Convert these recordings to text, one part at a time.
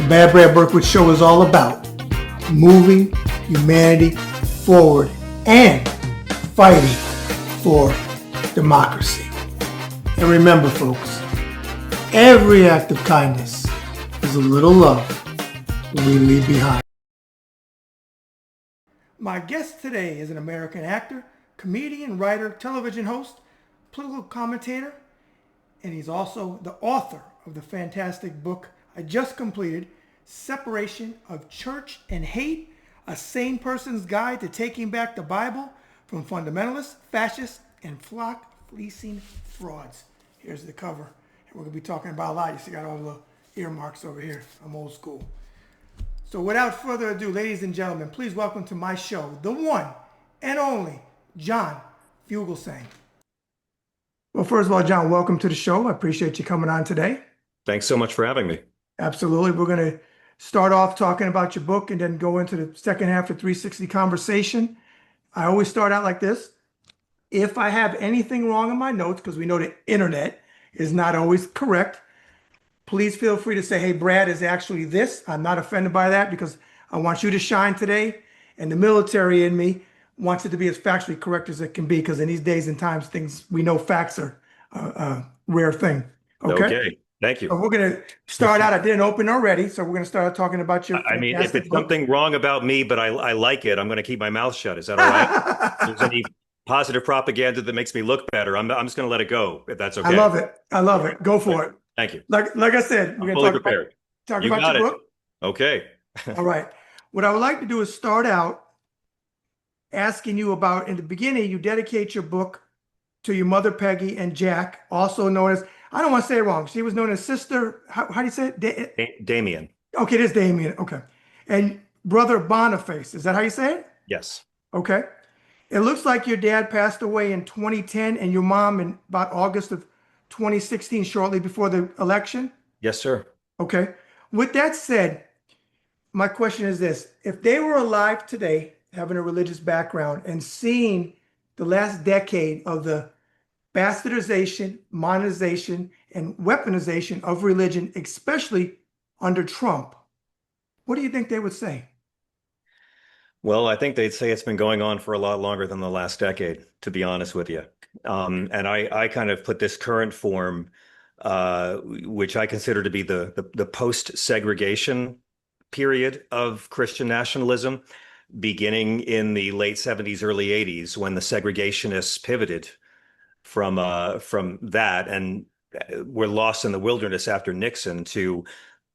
Bad Brad Berkwitt Show is all about moving humanity forward and fighting for democracy. And remember, folks, every act of kindness is a little love we leave behind. My guest today is an American actor, comedian, writer, television host, political commentator, and he's also the author of the fantastic book I just completed, Separation of Church and Hate, A Sane Person's Guide to Taking Back the Bible from Fundamentalists, Fascists, and Flock-Fleecing Frauds. Here's the cover. And we're going to be talking about a lot. You see, I got all the earmarks over here. I'm old school. So without further ado, ladies and gentlemen, please welcome to my show, the one and only John Fugelsang. Well, first of all, John, welcome to the show. I appreciate you coming on today. Thanks so much for having me. Absolutely. We're going to start off talking about your book and then go into the second half of 360 conversation. I always start out like this. If I have anything wrong in my notes, because we know the internet is not always correct, please feel free to say, hey, Brad is actually this. I'm not offended by that because I want you to shine today. And the military in me wants it to be as factually correct as it can be, because in these days and times, things we know facts are a rare thing. Okay. Thank you. So we're going to start out. I didn't open already, so we're going to start talking about your. I mean, if it's book. something wrong about me, but I like it, I'm going to keep my mouth shut. Is that all right? If there's any positive propaganda that makes me look better, I'm just going to let it go, if that's okay. I love it. I love it. Go for it. Thank you. Like I said, we're going to talk about your book. Okay. All right. What I would like to do is start out asking you about, in the beginning, you dedicate your book to your mother, Peggy, and Jack, also known as, I don't want to say it wrong. She was known as Sister, how do you say it? Damien. Okay, it is Damien. Okay. And Brother Boniface, is that how you say it? Yes. Okay. It looks like your dad passed away in 2010 and your mom in about August of 2016, shortly before the election? Yes, sir. Okay. With that said, my question is this. If they were alive today, having a religious background and seeing the last decade of the bastardization, monetization, and weaponization of religion, especially under Trump, what do you think they would say? Well, I think they'd say it's been going on for a lot longer than the last decade, to be honest with you. And I kind of put this current form, which I consider to be the post-segregation period of Christian nationalism, beginning in the late 70s, early 80s, when the segregationists pivoted from that and were lost in the wilderness after Nixon, to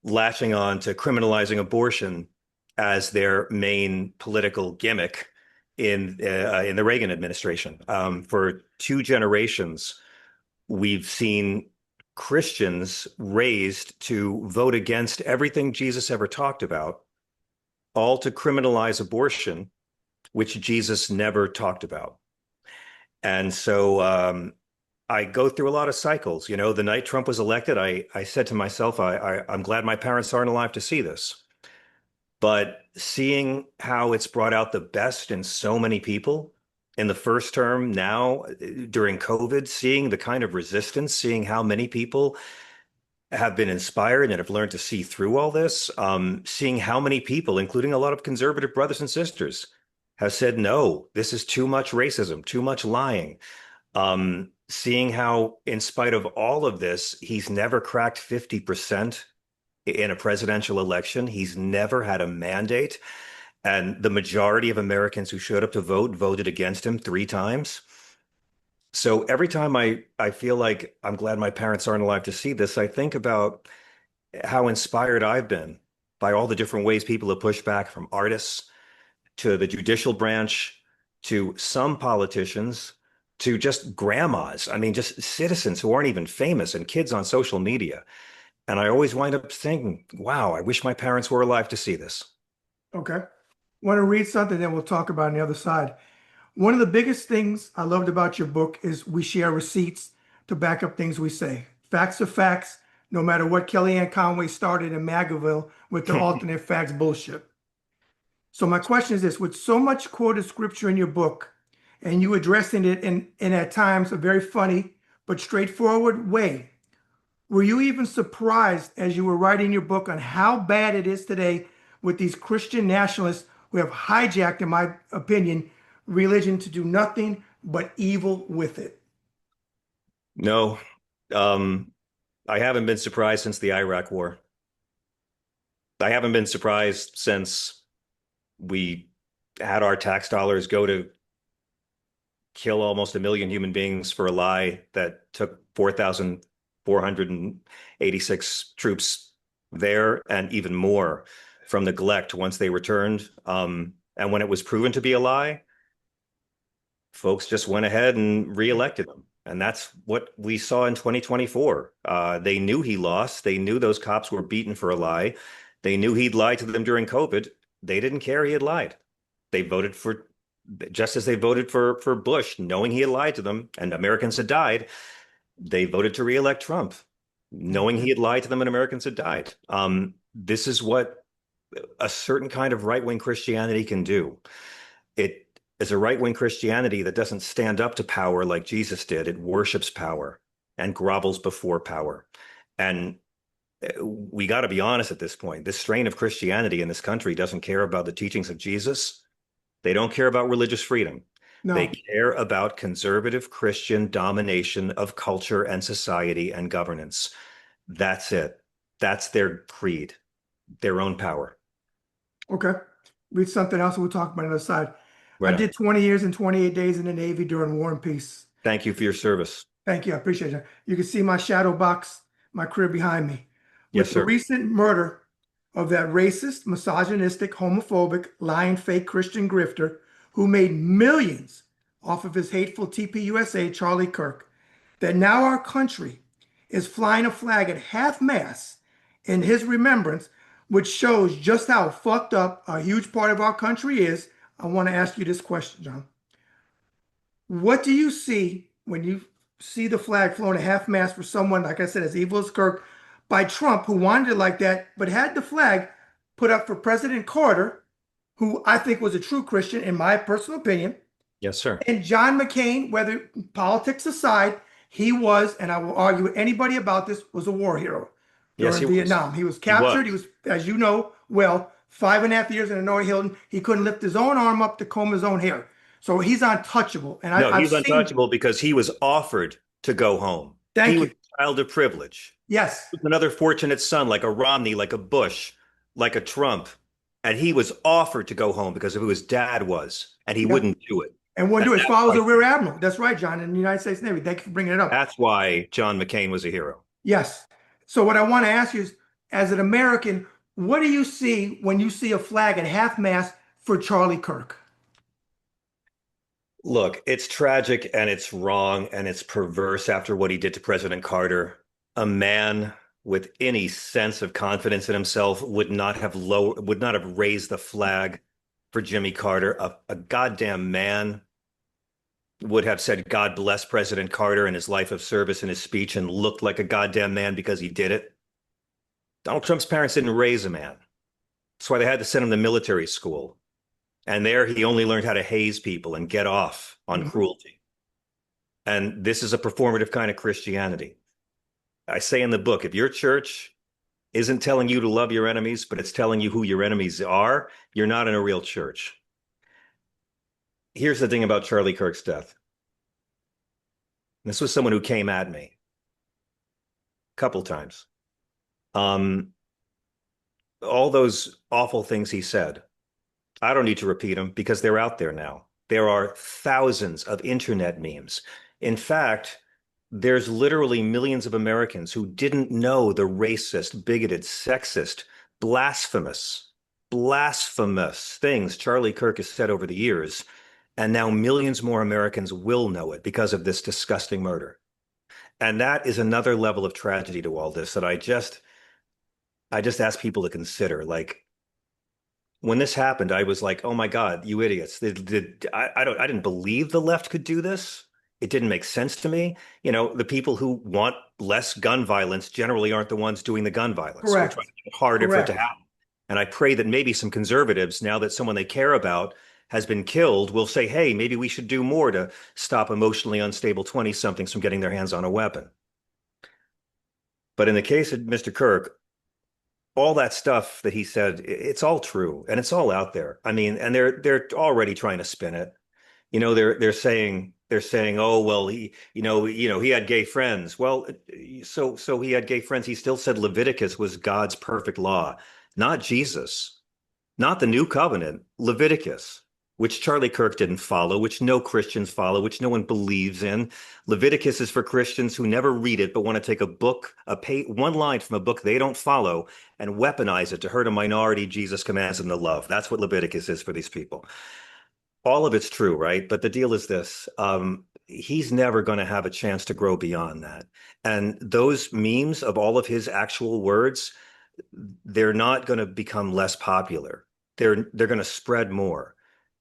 latching on to criminalizing abortion as their main political gimmick in the Reagan administration. For two generations, we've seen Christians raised to vote against everything Jesus ever talked about, all to criminalize abortion, which Jesus never talked about. And so I go through a lot of cycles. You know, the night Trump was elected, I said to myself, I'm glad my parents aren't alive to see this. But seeing how it's brought out the best in so many people in the first term, now during COVID, seeing the kind of resistance, seeing how many people have been inspired and have learned to see through all this, seeing how many people, including a lot of conservative brothers and sisters, have said, no, this is too much racism, too much lying. Seeing how, in spite of all of this, he's never cracked 50% in a presidential election. He's never had a mandate. And the majority of Americans who showed up to vote voted against him 3 times. So every time I feel like I'm glad my parents aren't alive to see this, I think about how inspired I've been by all the different ways people have pushed back, from artists to the judicial branch, to some politicians, to just grandmas. I mean, just citizens who aren't even famous, and kids on social media. And I always wind up thinking, wow, I wish my parents were alive to see this. Okay. Want to read something, then we'll talk about it on the other side. One of the biggest things I loved about your book is we share receipts to back up things we say. Facts are facts, no matter what Kellyanne Conway started in Magaville with the alternate facts bullshit. So my question is this: with so much quoted scripture in your book, and you addressing it in at times a very funny but straightforward way, Were you even surprised as you were writing your book on how bad it is today with these Christian nationalists who have hijacked, in my opinion, religion to do nothing but evil with it? No, um, I haven't been surprised since the Iraq War. I haven't been surprised since we had our tax dollars go to kill almost a million human beings for a lie that took 4,486 troops there and even more from neglect once they returned. And when it was proven to be a lie, folks just went ahead and reelected him. And that's what we saw in 2024. They knew he lost. They knew those cops were beaten for a lie. They knew he'd lied to them during COVID. They didn't care he had lied. They voted for, just as they voted for Bush, knowing he had lied to them and Americans had died. They voted to reelect Trump, knowing he had lied to them and Americans had died. This is what a certain kind of right-wing Christianity can do. It is a right-wing Christianity that doesn't stand up to power like Jesus did. It worships power and grovels before power. And we got to be honest at this point. This strain of Christianity in this country doesn't care about the teachings of Jesus. They don't care about religious freedom. They No. care about conservative Christian domination of culture and society and governance. That's it. That's their creed, their own power. Okay. Read something else and we'll talk about it on the side. I Right on. did 20 years and 28 days in the Navy during War and Peace. Thank you for your service. Thank you. I appreciate it. You can see my shadow box, my career behind me. Yes, With the sir. recent murder of that racist, misogynistic, homophobic, lying, fake Christian grifter who made millions off of his hateful TPUSA, Charlie Kirk, that now our country is flying a flag at half mast in his remembrance, which shows just how fucked up a huge part of our country is. I want to ask you this question, John. What do you see when you see the flag flown at half mast for someone, like I said, as evil as Kirk, by Trump, who wanted it like that, but had the flag put up for President Carter, who I think was a true Christian, in my personal opinion, Yes, sir. and John McCain, whether politics aside, he was, and I will argue with anybody about this, was a war hero Yes, during he was. Vietnam. He was He was. captured. He was, as you know well, 5.5 years in Hanoi Hilton. He couldn't lift his own arm up to comb his own hair. So he's untouchable. And No, I've he's seen, untouchable because he was offered to go home. He thank was you. a child of privilege. Yes. He was another fortunate son, like a Romney, like a Bush, like a Trump. And he was offered to go home because of who his dad was, and he Yeah. wouldn't do it. And one And do his that's father was why, a rear admiral. That's right, John, in the United States Navy. Thank you for bringing it up. that's why John McCain was a hero. Yes. So what I want to ask you is, as an American, what do you see when you see a flag at half mast for Charlie Kirk? Look, it's tragic and it's wrong and it's perverse after what he did to President Carter. A man with any sense of confidence in himself would not have raised the flag for Jimmy Carter. A goddamn man would have said, God bless President Carter and his life of service in his speech and looked like a goddamn man because he did it. Donald Trump's parents didn't raise a man. That's why they had to send him to military school. And there he only learned how to haze people and get off on Mhm. cruelty. And this is a performative kind of Christianity. I say in the book, if your church isn't telling you to love your enemies, but it's telling you who your enemies are, you're not in a real church. Here's the thing about Charlie Kirk's death. This was someone who came at me a couple times. All those awful things he said, I don't need to repeat them because they're out there now. There are thousands of internet memes. In fact, there's literally millions of Americans who didn't know the racist, bigoted, sexist, blasphemous things Charlie Kirk has said over the years. And now millions more Americans will know it because of this disgusting murder. And that is another level of tragedy to all this that I just ask people to consider. Like, when this happened, I was like, "Oh my God, you idiots! I didn't believe the left could do this. It didn't make sense to me. You know, the people who want less gun violence generally aren't the ones doing the gun violence. We're trying Correct. to make it harder for it to Correct. happen. And I pray that maybe some conservatives, now that someone they care about has been killed, will say, "Hey, maybe we should do more to stop emotionally unstable 20-somethings from getting their hands on a weapon." But in the case of Mr. Kirk, all that stuff that he said, it's all true and it's all out there. I mean, and they're already trying to spin it. They're saying, oh well, he had gay friends. Well, so he had gay friends. He still said Leviticus was God's perfect law, not Jesus, not the new covenant, Leviticus, which Charlie Kirk didn't follow, which no Christians follow, which no one believes in. Leviticus is for Christians who never read it but want to take a book, one line from a book they don't follow and weaponize it to hurt a minority Jesus commands them to love. That's what Leviticus is for these people. All of it's true, right? But the deal is this. He's never going to have a chance to grow beyond that. And those memes of all of his actual words, they're not going to become less popular. They're going to spread more.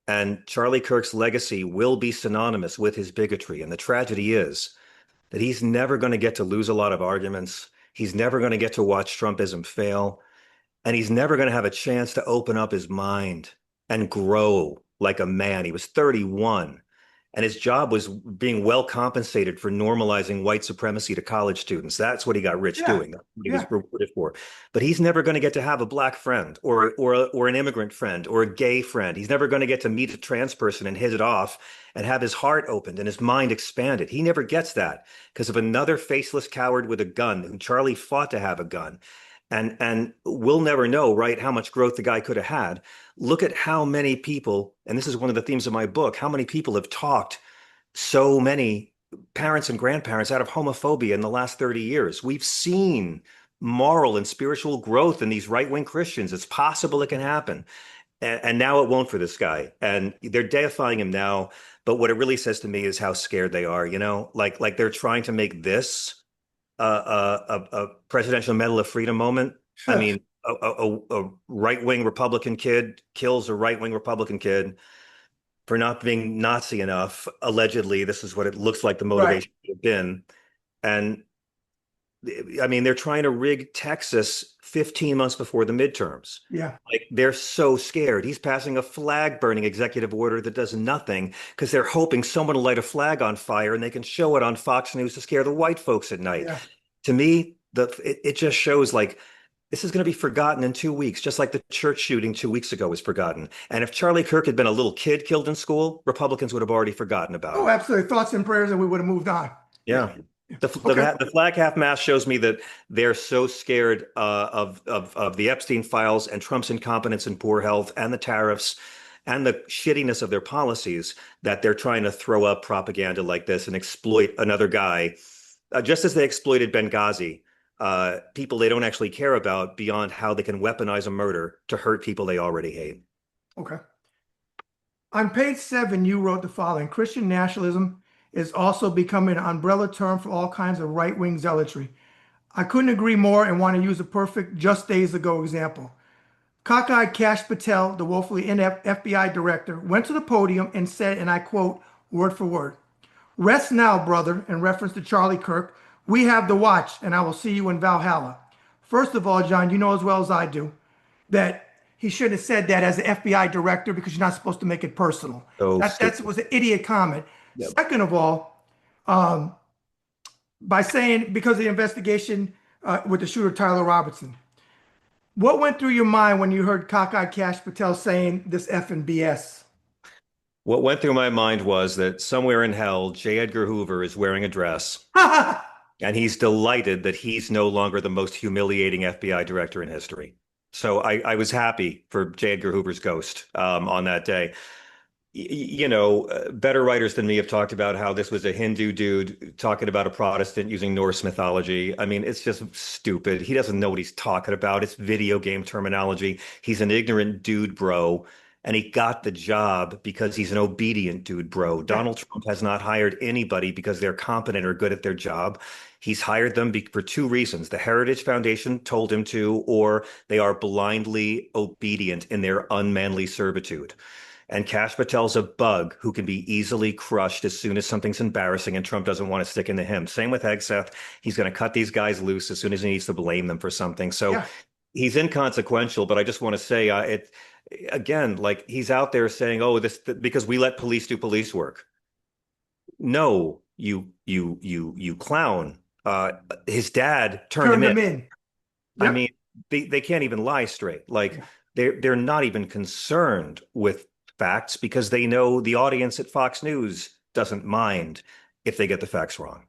And Charlie Kirk's legacy will be synonymous with his bigotry. And the tragedy is that he's never going to get to lose a lot of arguments. He's never going to get to watch Trumpism fail. And he's never going to have a chance to open up his mind and grow like a man. He was 31, and his job was being well compensated for normalizing white supremacy to college students. That's what he got rich Yeah, doing. That's what he was yeah, rewarded for. But he's never going to get to have a black friend or an immigrant friend or a gay friend. He's never going to get to meet a trans person and hit it off and have his heart opened and his mind expanded. He never gets that because of another faceless coward with a gun who Charlie fought to have a gun. And we'll never know, right, how much growth the guy could have had. Look at how many people, and this is one of the themes of my book, how many people have talked so many parents and grandparents out of homophobia in the last 30 years. We've seen moral and spiritual growth in these right-wing Christians. It's possible it can happen. And now it won't for this guy. And they're deifying him now. But what it really says to me is how scared they are, like they're trying to make this a presidential Medal of Freedom moment. I mean, a right-wing Republican kid kills a right-wing Republican kid for not being Nazi enough. Allegedly, this is what it looks like the right. motivation would have been. And I mean, they're trying to rig Texas 15 months before the midterms. Yeah, Like they're so scared. He's passing a flag burning executive order that does nothing because they're hoping someone will light a flag on fire and they can show it on Fox News to scare the white folks at night. yeah. To me, it just shows like this is going to be forgotten in 2 weeks, just like the church shooting 2 weeks ago was forgotten. And if Charlie Kirk had been a little kid killed in school, Republicans would have already forgotten about Oh, him. absolutely. Thoughts and prayers, and we would have moved on. Yeah. Yeah. Yeah. The, Okay. the, the flag half mast shows me that they're so scared of the Epstein files and Trump's incompetence and poor health and the tariffs and the shittiness of their policies that they're trying to throw up propaganda like this and exploit another guy, just as they exploited Benghazi, people they don't actually care about beyond how they can weaponize a murder to hurt people they already hate. Okay. On page 7, you wrote the following: Christian nationalism is also becoming an umbrella term for all kinds of right-wing zealotry. I couldn't agree more and want to use a perfect just days ago example. Cockeyed Kash Patel, the woefully inept FBI director, went to the podium and said, and I quote word for word, "Rest now, brother," in reference to Charlie Kirk. "We have the watch, and I will see you in Valhalla." First of all, John, you know as well as I do that he shouldn't have said that as the FBI director because you're not supposed to make it personal. So That stupid. was an idiot comment. Yep. Second of all, by saying because of the investigation with the shooter Tyler Robertson, what went through your mind when you heard cockeyed Kash Patel saying this effing BS? What went through my mind was that somewhere in hell, J. Edgar Hoover is wearing a dress. And he's delighted that he's no longer the most humiliating FBI director in history. So I was happy for J. Edgar Hoover's ghost on that day. Better writers than me have talked about how this was a Hindu dude talking about a Protestant using Norse mythology. I mean, it's just stupid. He doesn't know what he's talking about. It's video game terminology. He's an ignorant dude, bro. And he got the job because he's an obedient dude, bro. Yeah, Donald Trump has not hired anybody because they're competent or good at their job. He's hired them for two reasons. The Heritage Foundation told him to, or they are blindly obedient in their unmanly servitude. And Kash Patel's a bug who can be easily crushed as soon as something's embarrassing and Trump doesn't want to stick into him. Same with Hegseth. He's going to cut these guys loose as soon as he needs to blame them for something. So yeah, he's inconsequential, but I just want to say it again, like he's out there saying, "Oh, this because we let police do police work." No, you clown. uh, his dad turned him Turned in. them in. I Yep. mean, they can't even lie straight. Like Yeah. they're not even concerned with facts because they know the audience at Fox News doesn't mind if they get the facts wrong.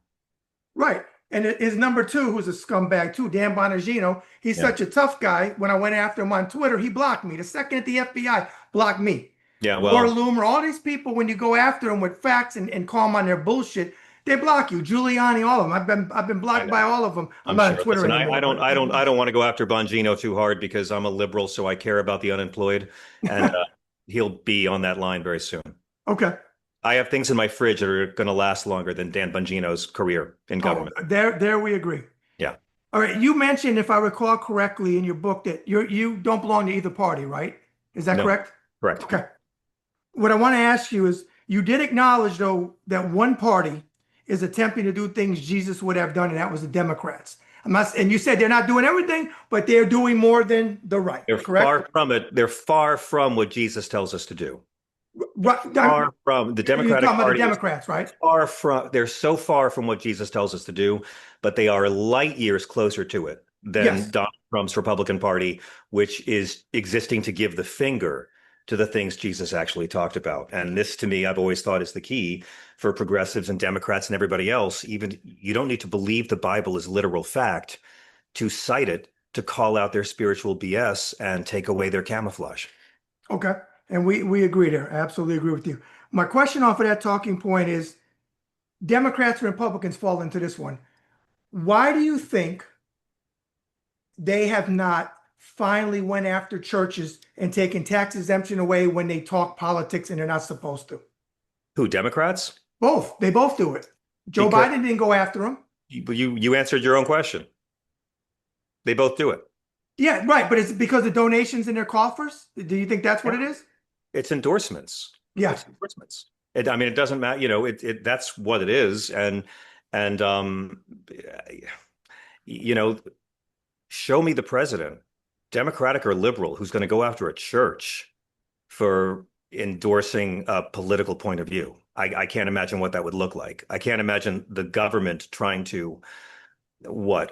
Right. And his number two, who's a scumbag too, Dan Bongino, he's Yeah. such a tough guy. When I went after him on Twitter, he blocked me. The second at the FBI blocked me. Yeah, Laura well, Loomer, all these people, when you go after them with facts and call them on their bullshit, they block you. Giuliani, all of them. I've been I blocked by know. all of them. I'm I'm not on sure. Twitter Listen, anymore, but they I block. don't want to go after Bongino too hard because I'm a liberal, so I care about the unemployed, and he'll be on that line very soon. Okay. I have things in my fridge that are going to last longer than Dan Bongino's career in Oh, government. there we agree. Yeah. All right. You mentioned, if I recall correctly, in your book that you don't belong to either party, right? Is that No, correct? correct. Okay. What I want to ask you is, you did acknowledge, though, that one party is attempting to do things Jesus would have done, and that was the Democrats. And you said they're not doing everything, but they're doing more than the right, They're correct? far from it. They're far from what Jesus tells us to do. Right. Far from the You're Democratic talking about the Party is Democrats, right? far from, they're so far from what Jesus tells us to do, but they are light years closer to it than Yes. Donald Trump's Republican Party, which is existing to give the finger to the things Jesus actually talked about. And this, to me, I've always thought is the key for progressives and Democrats and everybody else. Even you don't need to believe the Bible is literal fact to cite it to call out their spiritual BS and take away their camouflage. Okay. And we agree there. I absolutely agree with you. My question off of that talking point is, Democrats and Republicans fall into this one. Why do you think they have not finally went after churches and taken tax exemption away when they talk politics and they're not supposed to? Who, Democrats? Both. They both do it. Joe Because Biden didn't go after them. you answered your own question. They both do it. Yeah, right. But it's because of donations in their coffers. Do you think that's what Yeah. it is? It's endorsements. Yeah. It's endorsements. I mean, it doesn't matter. That's what it is. And you know, show me the president, Democratic or liberal, who's going to go after a church for endorsing a political point of view. I can't imagine what that would look like. I can't imagine the government trying to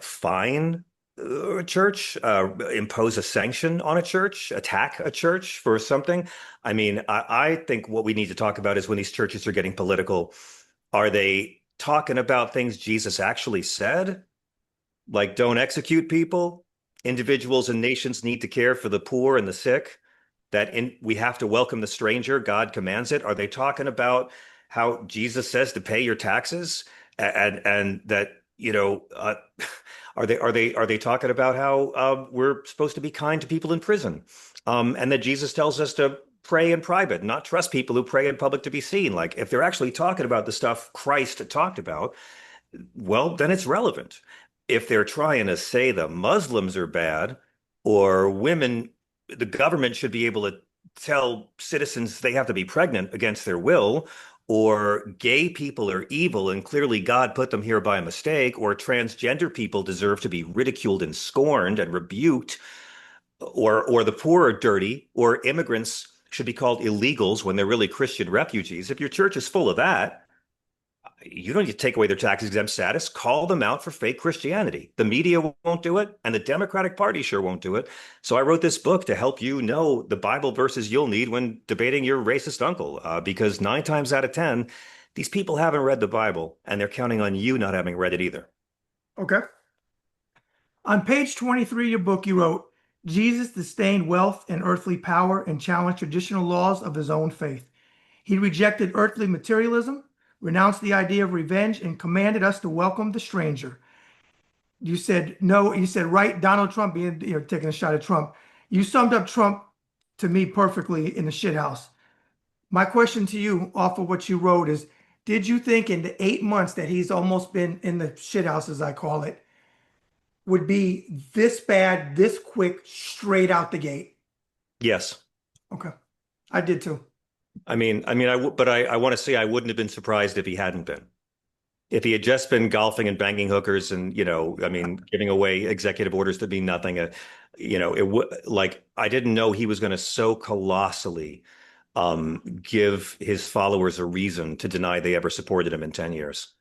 fine a church, impose a sanction on a church, attack a church for something. I mean, I think what we need to talk about is when these churches are getting political, are they talking about things Jesus actually said? Like, don't execute people. Individuals and nations need to care for the poor and the sick. We have to welcome the stranger. God commands it. Are they talking about how Jesus says to pay your taxes, and that are they talking about how we're supposed to be kind to people in prison, and that Jesus tells us to pray in private, not trust people who pray in public to be seen? Like, if they're actually talking about the stuff Christ talked about, well, then it's relevant. If they're trying to say the Muslims are bad or women, the government should be able to tell citizens they have to be pregnant against their will, or gay people are evil and clearly God put them here by mistake, or transgender people deserve to be ridiculed and scorned and rebuked, or the poor are dirty, or immigrants should be called illegals when they're really Christian refugees. If your church is full of that, you don't need to take away their tax exempt status. Call them out for fake Christianity. The media won't do it, and the Democratic Party sure won't do it. So I wrote this book to help you know the Bible verses you'll need when debating your racist uncle, because 9 times out of 10, these people haven't read the Bible, and they're counting on you not having read it either. Okay. On page 23 of your book, you wrote, Jesus disdained wealth and earthly power and challenged traditional laws of his own faith. He rejected earthly materialism, renounced the idea of revenge, and commanded us to welcome the stranger. You said no. You said, right, Donald Trump being, taking a shot at Trump. You summed up Trump to me perfectly in the shit house. My question to you, off of what you wrote, is: did you think in the 8 months that he's almost been in the shit house, as I call it, would be this bad, this quick, straight out the gate? Yes. Okay, I did too. But I want to say I wouldn't have been surprised if he hadn't been. If he had just been golfing and banging hookers and, giving away executive orders to be nothing, it would, like, I didn't know he was going to so colossally give his followers a reason to deny they ever supported him in 10 years.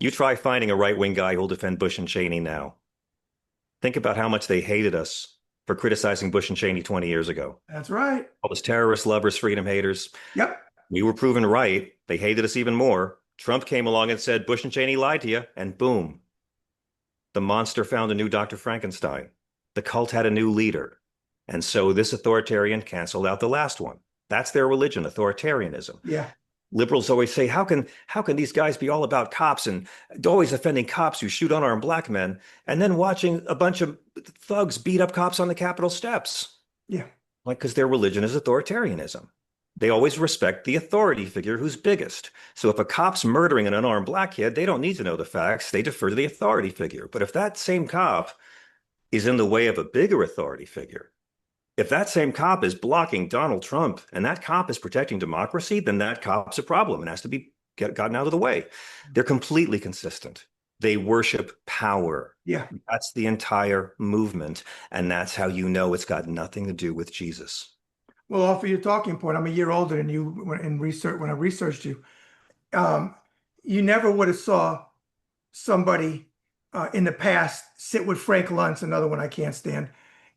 You try finding a right-wing guy who'll defend Bush and Cheney now. Think about how much they hated us for criticizing Bush and Cheney 20 years ago. That's right. All those terrorist lovers, freedom haters. Yep. We were proven right. They hated us even more. Trump came along and said, Bush and Cheney lied to you, and boom, the monster found a new Dr. Frankenstein. The cult had a new leader. And so this authoritarian canceled out the last one. That's their religion, authoritarianism. Yeah. Liberals always say, how can these guys be all about cops and always offending cops who shoot unarmed black men, and then watching a bunch of thugs beat up cops on the Capitol steps? Yeah. Like, because their religion is authoritarianism. They always respect the authority figure who's biggest. So if a cop's murdering an unarmed black kid, they don't need to know the facts. They defer to the authority figure. But if that same cop is in the way of a bigger authority figure, if that same cop is blocking Donald Trump and that cop is protecting democracy, then that cop's a problem and has to be gotten out of the way. They're completely consistent. They worship power. Yeah. That's the entire movement. And that's how you know it's got nothing to do with Jesus. Well, off of your talking point, I'm a year older than you when I researched you. You never would have saw somebody in the past sit with Frank Luntz, another one I can't stand,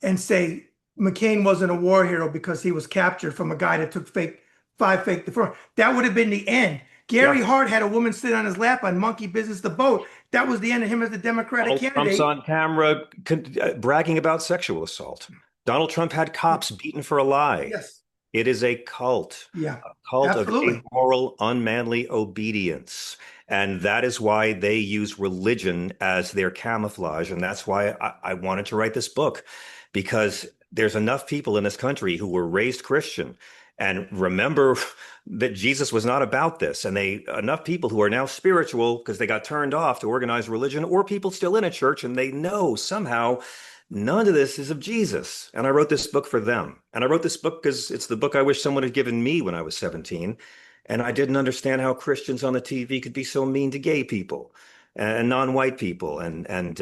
and say McCain wasn't a war hero because he was captured from a guy that took five fake deferrals. That would have been the end. Gary Hart had a woman sit on his lap on Monkey Business the Boat. That was the end of him as the Democratic candidate. Trump's on camera bragging about sexual assault. Donald Trump had cops beaten for a lie. Yes. It is a cult. Yeah. A cult Absolutely. of immoral, unmanly obedience. And that is why they use religion as their camouflage. And that's why I wanted to write this book, because there's enough people in this country who were raised Christian and remember that Jesus was not about this. And enough people who are now spiritual because they got turned off to organized religion, or people still in a church and they know somehow none of this is of Jesus. And I wrote this book for them. And I wrote this book because it's the book I wish someone had given me when I was 17. And I didn't understand how Christians on the TV could be so mean to gay people and non-white people. And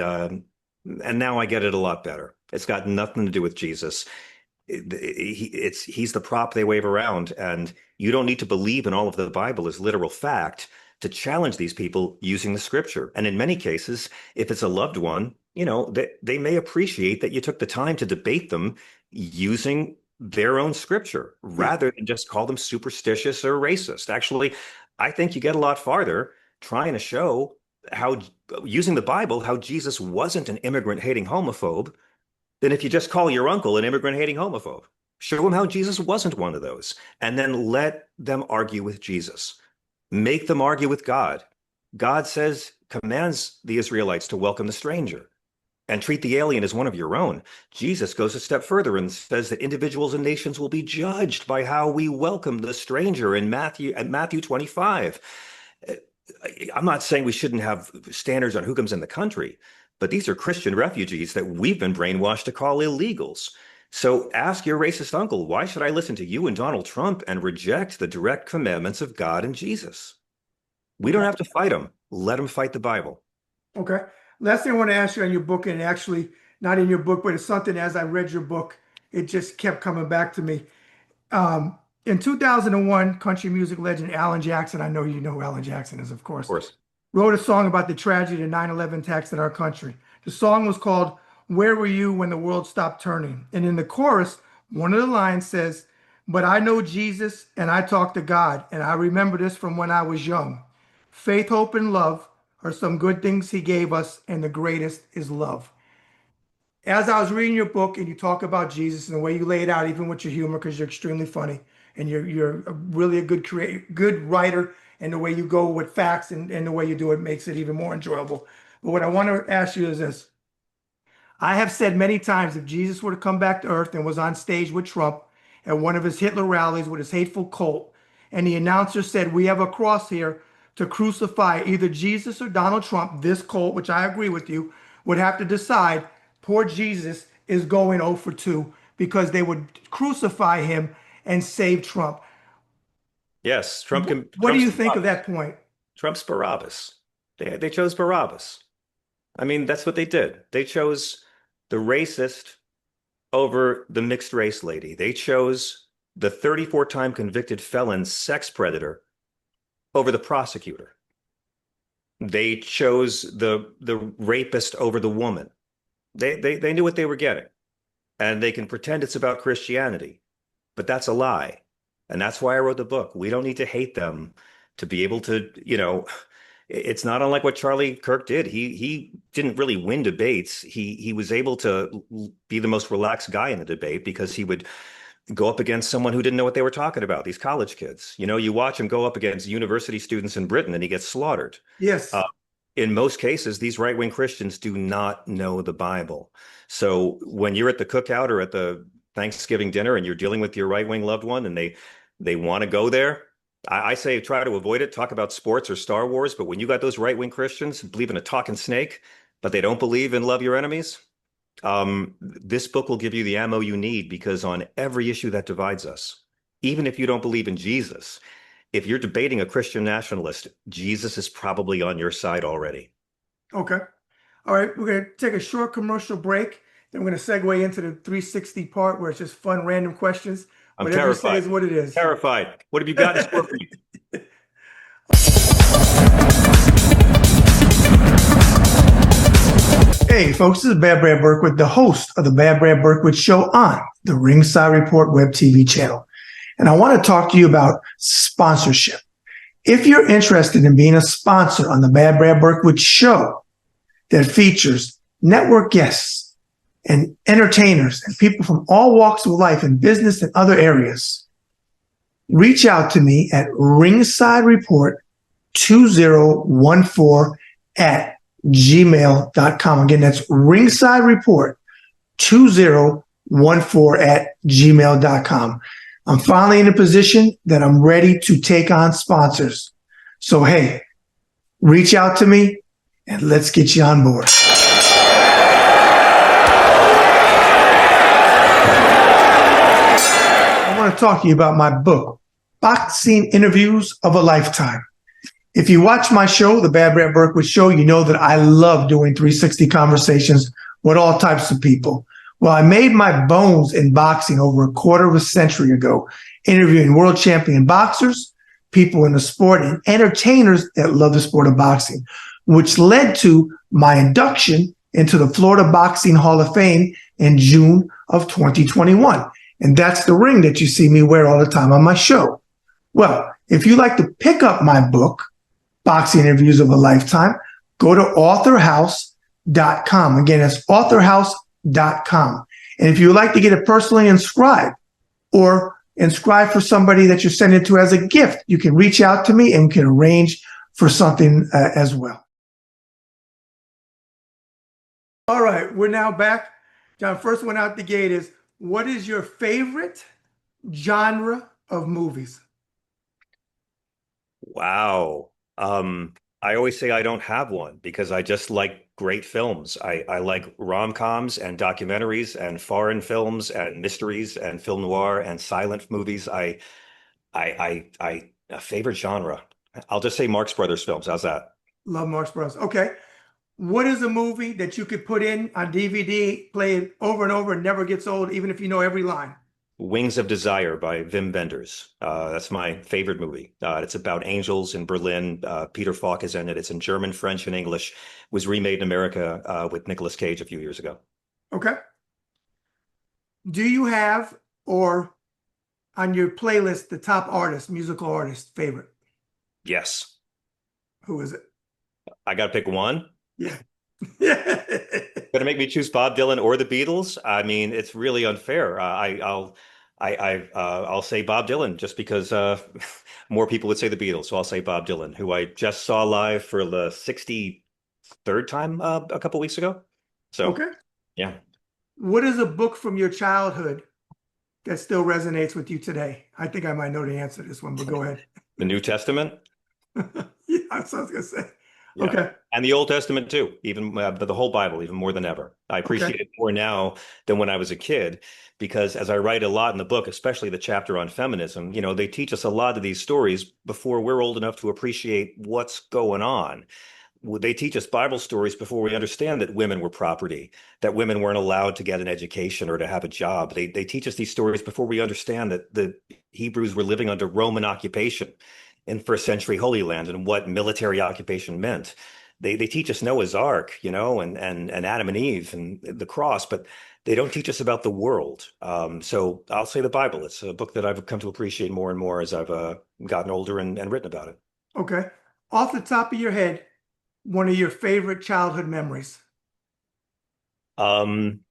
now I get it a lot better. It's got nothing to do with Jesus. He's the prop they wave around, and you don't need to believe in all of the Bible as literal fact to challenge these people using the scripture. And in many cases, if it's a loved one, they may appreciate that you took the time to debate them using their own scripture rather than just call them superstitious or racist. Actually, I think you get a lot farther trying to show how, using the Bible, how Jesus wasn't an immigrant-hating homophobe than if you just call your uncle an immigrant-hating homophobe. Show him how Jesus wasn't one of those, and then let them argue with Jesus. Make them argue with God. God commands the Israelites to welcome the stranger and treat the alien as one of your own. Jesus goes a step further and says that individuals and nations will be judged by how we welcome the stranger in Matthew 25. I'm not saying we shouldn't have standards on who comes in the country, but these are Christian refugees that we've been brainwashed to call illegals. So ask your racist uncle, why should I listen to you and Donald Trump and reject the direct commandments of God and Jesus? We don't have to fight them. Let them fight the Bible. Okay. Last thing I want to ask you on your book, and actually not in your book, but it's something as I read your book, it just kept coming back to me. In 2001, country music legend Alan Jackson, I know you know who Alan Jackson is, of course, wrote a song about the tragedy of 9/11 attacks in our country. The song was called "Where Were You When the World Stopped Turning?" And in the chorus, one of the lines says, "But I know Jesus and I talk to God, and I remember this from when I was young. Faith, hope, and love are some good things he gave us, and the greatest is love." As I was reading your book and you talk about Jesus and the way you lay it out, even with your humor, because you're extremely funny and you're really a good writer, and the way you go with facts and the way you do it makes it even more enjoyable. But what I want to ask you is this. I have said many times, if Jesus were to come back to earth and was on stage with Trump at one of his Hitler rallies with his hateful cult, and the announcer said, "We have a cross here to crucify either Jesus or Donald Trump," this cult, which I agree with you, would have to decide poor Jesus is going 0 for 2 because they would crucify him and save Trump. Yes, What do you think of that point? Trump's Barabbas. They chose Barabbas. I mean, that's what they did. They chose the racist over the mixed race lady. They chose the 34-time convicted felon sex predator over the prosecutor. They chose the rapist over the woman. They knew what they were getting, and they can pretend it's about Christianity, but that's a lie. And that's why I wrote the book. We don't need to hate them to be able to, it's not unlike what Charlie Kirk did. He didn't really win debates. He was able to be the most relaxed guy in the debate because he would go up against someone who didn't know what they were talking about, these college kids. You watch him go up against university students in Britain and he gets slaughtered. Yes. Uh, in most cases, these right-wing Christians do not know the Bible. So when you're at the cookout or at the Thanksgiving dinner and you're dealing with your right-wing loved one and they want to go there, I say try to avoid it, talk about sports or Star Wars. But when you got those right-wing Christians who believe in a talking snake, but they don't believe in love your enemies, this book will give you the ammo you need, because on every issue that divides us, even if you don't believe in Jesus, if you're debating a Christian nationalist, Jesus is probably on your side already. Okay. All right. We're going to take a short commercial break. Then we're going to segue into the 360 part where it's just fun, random questions. I'm Whatever you say terrified. is what it is. Terrified. What have you got in store for me? Hey folks, this is Bad Brad Berkwitt, the host of the Bad Brad Berkwitt Show on the Ringside Report web TV channel. And I want to talk to you about sponsorship. If you're interested in being a sponsor on the Bad Brad Berkwitt Show that features network guests and entertainers and people from all walks of life in business and other areas, reach out to me at Ringside Report 2014 at gmail.com. Again, that's Ringside Report 2014 at gmail.com. I'm finally in a position that I'm ready to take on sponsors. So, hey, reach out to me and let's get you on board. I want to talk to you about my book, Boxing Interviews of a Lifetime. If you watch my show, The Bad Brad Berkwitt Show, you know that I love doing 360 conversations with all types of people. Well, I made my bones in boxing over a quarter of a century ago, interviewing world champion boxers, people in the sport, and entertainers that love the sport of boxing, which led to my induction into the Florida Boxing Hall of Fame in June of 2021. And that's the ring that you see me wear all the time on my show. Well, if you like to pick up my book, Boxing Interviews of a Lifetime, go to authorhouse.com. Again, that's authorhouse.com. And if you would like to get it personally inscribed or inscribed for somebody that you're sending it to as a gift, you can reach out to me and we can arrange for something as well. All right, we're now back. John, first one out the gate is, what is your favorite genre of movies? Wow. I always say I don't have one because I just like great films. I like rom-coms and documentaries and foreign films and mysteries and film noir and silent movies. A favorite genre. I'll just say Marx Brothers films. How's that? Love Marx Bros. Okay. What is a movie that you could put in on DVD, play it over and over, and never gets old, even if you know every line? Wings of Desire by Wim Wenders. That's my favorite movie. It's about angels in Berlin. Peter Falk is in it. It's in German, French, and English. It was remade in America with Nicolas Cage a few years ago. Okay. Do you have, or on your playlist, the top artist, musical artist, favorite? Yes. Who is it? I got to pick one. Yeah. Going to make me choose Bob Dylan or the Beatles? I mean, it's really unfair. I'll say Bob Dylan just because more people would say the Beatles. So I'll say Bob Dylan, who I just saw live for the 63rd time a couple weeks ago. So, okay. Yeah. What is a book from your childhood that still resonates with you today? I think I might know the answer to this one, but go ahead. The New Testament. Yeah, that's what I was going to say. Yeah. Okay. And the Old Testament too, even the whole Bible, even more than ever. I appreciate it more now than when I was a kid, because as I write a lot in the book, especially the chapter on feminism, they teach us a lot of these stories before we're old enough to appreciate what's going on. They teach us Bible stories before we understand that women were property, that women weren't allowed to get an education or to have a job. They teach us these stories before we understand that the Hebrews were living under Roman occupation. in first century Holy Land and what military occupation meant. They teach us Noah's Ark, and Adam and Eve and the cross, but they don't teach us about the world. So I'll say the Bible. It's a book that I've come to appreciate more and more as I've gotten older and written about it. Okay. Off the top of your head, one of your favorite childhood memories. Um,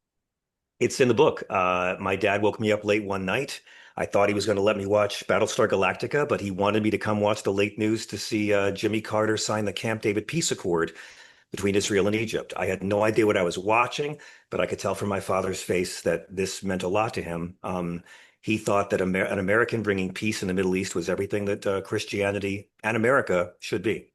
it's in the book. My dad woke me up late one night. I thought he was going to let me watch Battlestar Galactica, but he wanted me to come watch the late news to see Jimmy Carter sign the Camp David peace accord between Israel and Egypt. I had no idea what I was watching, but I could tell from my father's face that this meant a lot to him. He thought that an American bringing peace in the Middle East was everything that Christianity and America should be.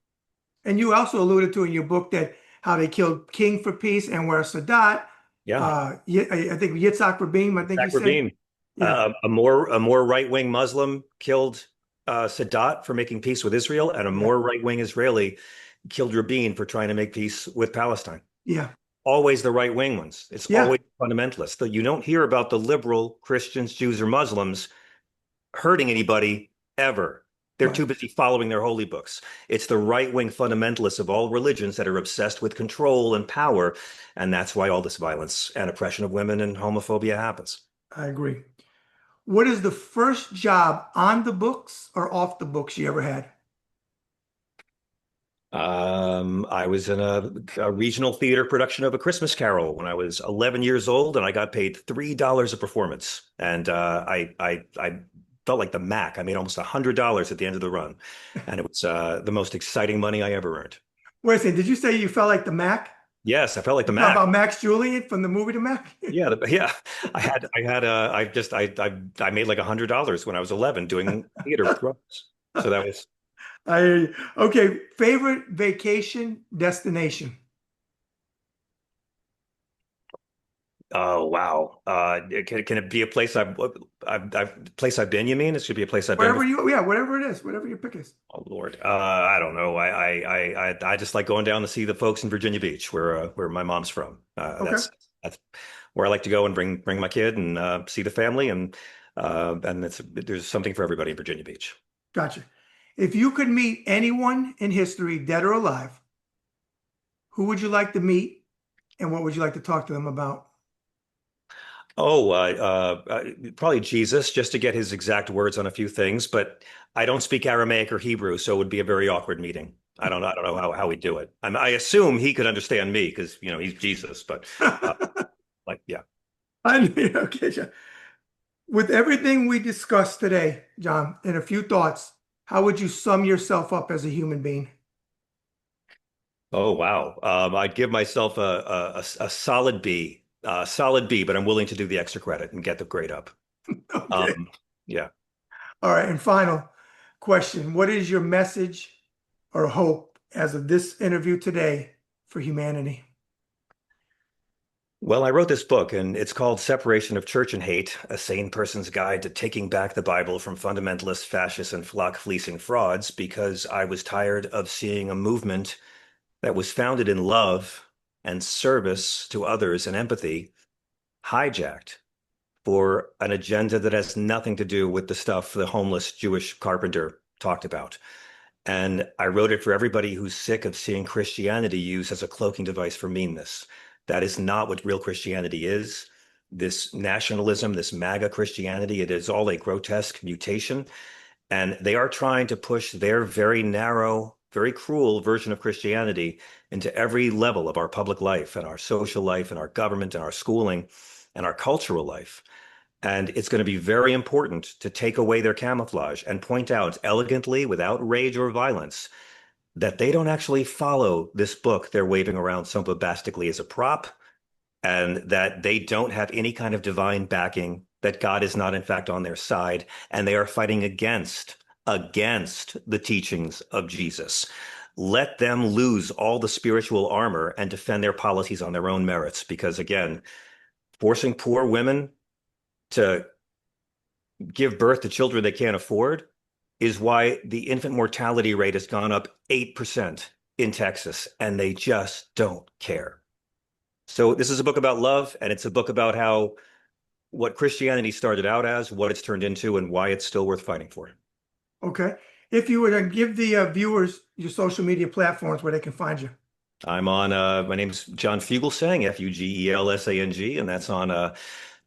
And you also alluded to in your book that how they killed King for peace and where Sadat, Yeah. I think Yitzhak Rabin, I think you Zach said. Rabin, Yeah, a more right-wing Muslim killed Sadat for making peace with Israel, and a yeah, more right-wing Israeli killed Rabin for trying to make peace with Palestine. yeah, Always the right-wing ones. It's yeah, always fundamentalists. You don't hear about the liberal Christians, Jews, or Muslims hurting anybody ever. They're right. too busy following their holy books. It's the right-wing fundamentalists of all religions that are obsessed with control and power, and that's why all this violence and oppression of women and homophobia happens. I agree. What is the first job on the books or off the books you ever had? I was in a regional theater production of A Christmas Carol when I was 11 years old, and I got paid $3 a performance. And I felt like the Mac. I made almost $100 at the end of the run, and it was the most exciting money I ever earned. Wait a second, did you say you felt like the Mac? Yes, I felt like the You talk Mac. about Max Julian from the movie The Mac? Yeah, yeah. I made like $100 when I was 11 doing theater runs. So that was. Okay, favorite vacation destination. Oh wow! Can it be a place place I've been? You mean it should be a place I've been Wherever before? you, yeah, whatever it is, whatever your pick is. Oh Lord, I don't know. I just like going down to see the folks in Virginia Beach, where my mom's from. Okay, That's where I like to go and bring my kid and see the family, and there's something for everybody in Virginia Beach. gotcha. If you could meet anyone in history, dead or alive, who would you like to meet and what would you like to talk to them about? Oh, probably Jesus, just to get his exact words on a few things. But I don't speak Aramaic or Hebrew, so it would be a very awkward meeting. I don't know how we do it. I assume he could understand me because he's Jesus. But uh, yeah. Okay, John. With everything we discussed today, John, in a few thoughts, how would you sum yourself up as a human being? Oh wow. I'd give myself a solid B, but I'm willing to do the extra credit and get the grade up. Okay. Um, yeah. All right. And final question. What is your message or hope as of this interview today for humanity? Well, I wrote this book, and it's called Separation of Church and Hate, A Sane Person's Guide to Taking Back the Bible from Fundamentalist, Fascist, and Flock-Fleecing Frauds, because I was tired of seeing a movement that was founded in love and service to others and empathy hijacked for an agenda that has nothing to do with the stuff the homeless Jewish carpenter talked about. And I wrote it for everybody who's sick of seeing Christianity used as a cloaking device for meanness. That is not what real Christianity is. This nationalism, this MAGA Christianity, it is all a grotesque mutation. And they are trying to push their very narrow, very cruel version of Christianity into every level of our public life and our social life and our government and our schooling and our cultural life. And it's going to be very important to take away their camouflage and point out elegantly, without rage or violence, that they don't actually follow this book they're waving around so bombastically as a prop, and that they don't have any kind of divine backing, that God is not in fact on their side, and they are fighting against the teachings of Jesus. Let them lose all the spiritual armor and defend their policies on their own merits, because again, forcing poor women to give birth to children they can't afford is why the infant mortality rate has gone up 8% in Texas, and they just don't care. So this is a book about love, and it's a book about how what Christianity started out as, what it's turned into, and why it's still worth fighting for. Okay. If you were to give the viewers your social media platforms where they can find you. I'm on, my name's John Fugelsang, Fugelsang, and that's on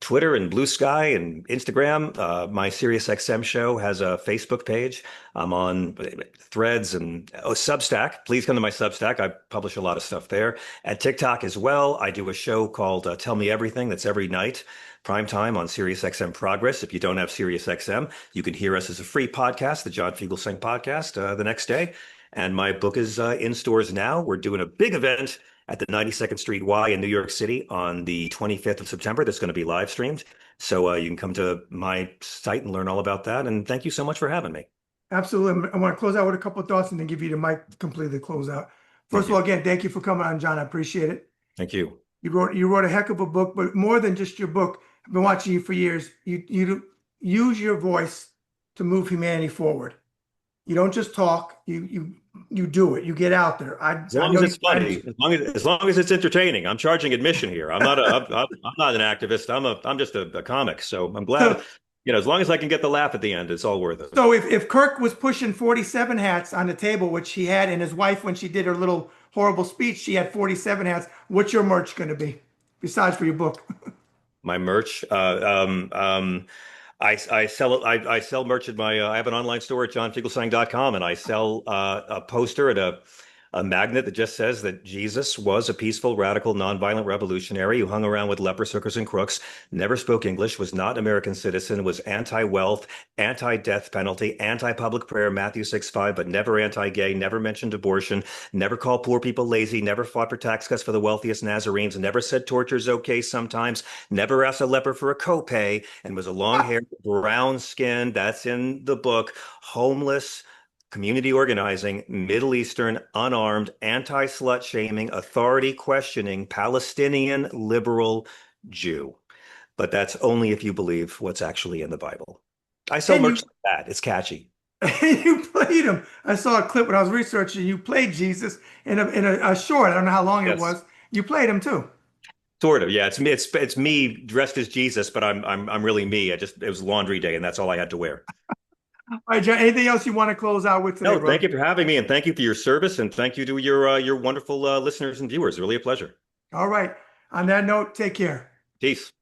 Twitter and Blue Sky and Instagram. My SiriusXM show has a Facebook page. I'm on Threads and Substack. Please come to my Substack. I publish a lot of stuff there. At TikTok as well, I do a show called Tell Me Everything that's every night, prime time on SiriusXM Progress. If you don't have SiriusXM, you can hear us as a free podcast, the John Fugelsang podcast, the next day. And my book is in stores now. We're doing a big event at the 92nd Street Y in New York City on the 25th of September. That's going to be live streamed. So you can come to my site and learn all about that. And thank you so much for having me. Absolutely. I want to close out with a couple of thoughts and then give you the mic to completely close out. Thank First of you. all, again, thank you for coming on, John. I appreciate it. Thank you. You wrote a heck of a book, but more than just your book. I've been watching you for years. You use your voice to move humanity forward. You don't just talk. You do it. You get out there. As long as it's funny, as long as it's entertaining. I'm charging admission here. I'm not I'm not an activist. I'm just a comic. So I'm glad, as long as I can get the laugh at the end, it's all worth it. So if Kirk was pushing 47 hats on the table, which he had, and his wife, when she did her little horrible speech, she had 47 hats. What's your merch going to be besides for your book? My merch. I sell merch at my I have an online store at johnfugelsang.com, and I sell a poster and a magnet that just says that Jesus was a peaceful, radical, nonviolent revolutionary who hung around with lepers, hookers, and crooks, never spoke English, was not an American citizen, was anti-wealth, anti-death penalty, anti-public prayer, Matthew 6:5, but never anti-gay, never mentioned abortion, never called poor people lazy, never fought for tax cuts for the wealthiest Nazarenes, never said torture's okay sometimes, never asked a leper for a copay, and was a long-haired, brown-skinned, that's in the book, homeless, community organizing, Middle Eastern, unarmed, anti-slut shaming, authority questioning, Palestinian liberal Jew. But that's only if you believe what's actually in the Bible. I sell merch like that. It's catchy. You played him. I saw a clip when I was researching. You played Jesus in a short. I don't know how long it was. You played him too. Sort of, yeah. It's me dressed as Jesus, but I'm really me. It was laundry day, and that's all I had to wear. All right, John, anything else you want to close out with today, No, bro? thank you for having me, and thank you for your service, and thank you to your wonderful listeners and viewers. Really a pleasure. All right. On that note, take care. Peace.